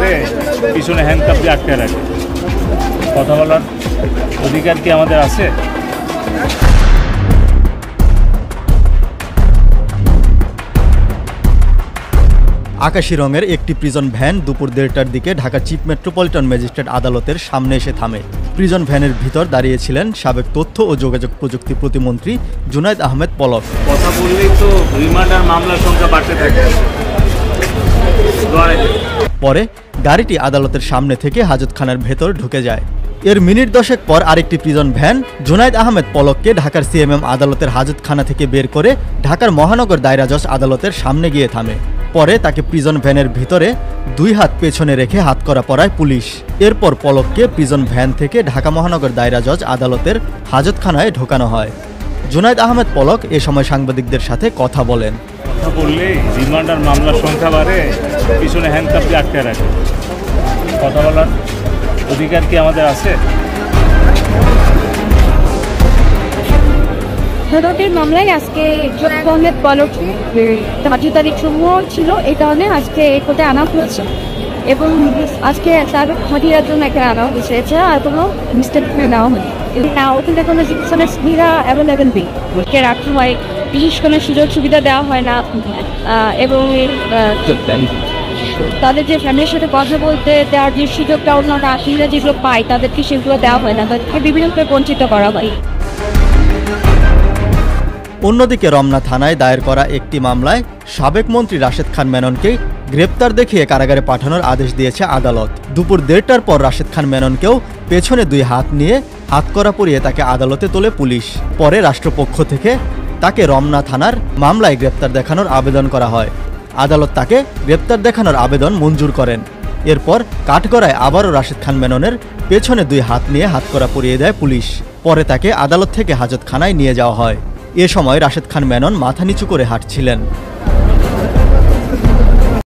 বারে পিছনে হ্যান্ডকাপ দিয়ে আটকে রাখে। কথা বলার অধিকার কি আমাদের আছে? আকাশি রঙের একটি প্রিজন ভ্যান দুপুর 1:30টার দিকে ঢাকা চিফ মেট্রোপলিটন ম্যাজিস্ট্রেট আদালতের সামনে এসে থামে। প্রিজন ভ্যানের ভিতর দাঁড়িয়েছিলেন সাবেক তথ্য ও যোগাযোগ প্রযুক্তি প্রতিমন্ত্রী জুনায়েদ আহমেদ পলক। কথা বললেই তো রিমান্ডার মামলার সংখ্যা বাড়তে থাকে। পরে গাড়িটি আদালতের সামনে থেকে হাজতখানার ভেতর ঢুকে যায়। এর মিনিট 10 পর আরেকটি প্রিজন ভ্যান জুনায়েদ আহমেদ পলককে ঢাকার সিএমএম আদালতের হাজতখানা থেকে বের করে ঢাকার মহানগর দায়রা জজ আদালতের সামনে গিয়ে থামে। পরে তাকে প্রিজন ভ্যানের ভিতরে 2 হাত পেছনে রেখে হাতকড়া পরায় পুলিশ। এরপর পলককে প্রিজন ভ্যান থেকে ঢাকা মহানগর দায়রা জজ আদালতের হাজতখানায় ঢোকানো হয়। জুনায়েদ আহমেদ পলক এ সময় সাংবাদিকদের সাথে কথা বলেন। কথা বললেই রিমান্ডার মামলার সংখ্যা বাড়ে, পিছনে হ্যান্ডকাপ দিয়ে আটকে রাখে। কথা বলার অধিকার কি আমাদের আছে? হেডকের মামলায় আজকে জুনায়েদ আহমেদ পলক 5 তারিখ সময় ছিল, এই কারণে আজকে কোর্টে আনা হয়েছে এবং আজকে তার হাজিরার জন্য এখানে আনা হয়েছে। এছাড়া আর কোনো মিস্টেক নেওয়া হয়নি। ওখানে কোনো চিকিৎসকের সুবিধা অ্যাভেলেবেল নেই, রাখা হয়, বিশেষ কোনো সুযোগ সুবিধা দেওয়া হয় না এবং তাদের যে ফ্যামিলির সাথে কথা বলতে দেওয়ার যে সুযোগটা অন্যরা আসলে যেগুলো পায় তাদেরকে সেগুলো দেওয়া হয় না, তাদেরকে বিভিন্নভাবে বঞ্চিত করা হয়। অন্যদিকে রমনা থানায় দায়ের করা একটি মামলায় সাবেক মন্ত্রী রাশেদ খান মেননকে গ্রেপ্তার দেখিয়ে কারাগারে পাঠানোর আদেশ দিয়েছে আদালত। দুপুর 1:30টার পর রাশেদ খান মেননকেও পেছনে 2 হাত নিয়ে হাতকড়া পরিয়ে তাকে আদালতে তোলে পুলিশ। পরে রাষ্ট্রপক্ষ থেকে তাকে রমনা থানার মামলায় গ্রেপ্তার দেখানোর আবেদন করা হয়। আদালত তাকে গ্রেপ্তার দেখানোর আবেদন মঞ্জুর করেন। এরপর কাঠগড়ায় আবারও রাশেদ খান মেননের পেছনে 2 হাত নিয়ে হাতকড়া পরিয়ে দেয় পুলিশ। পরে তাকে আদালত থেকে হাজতখানায় নিয়ে যাওয়া হয়। এ সময় রাশেদ খান মেনন মাথা নিচু করে হাঁটছিলেন।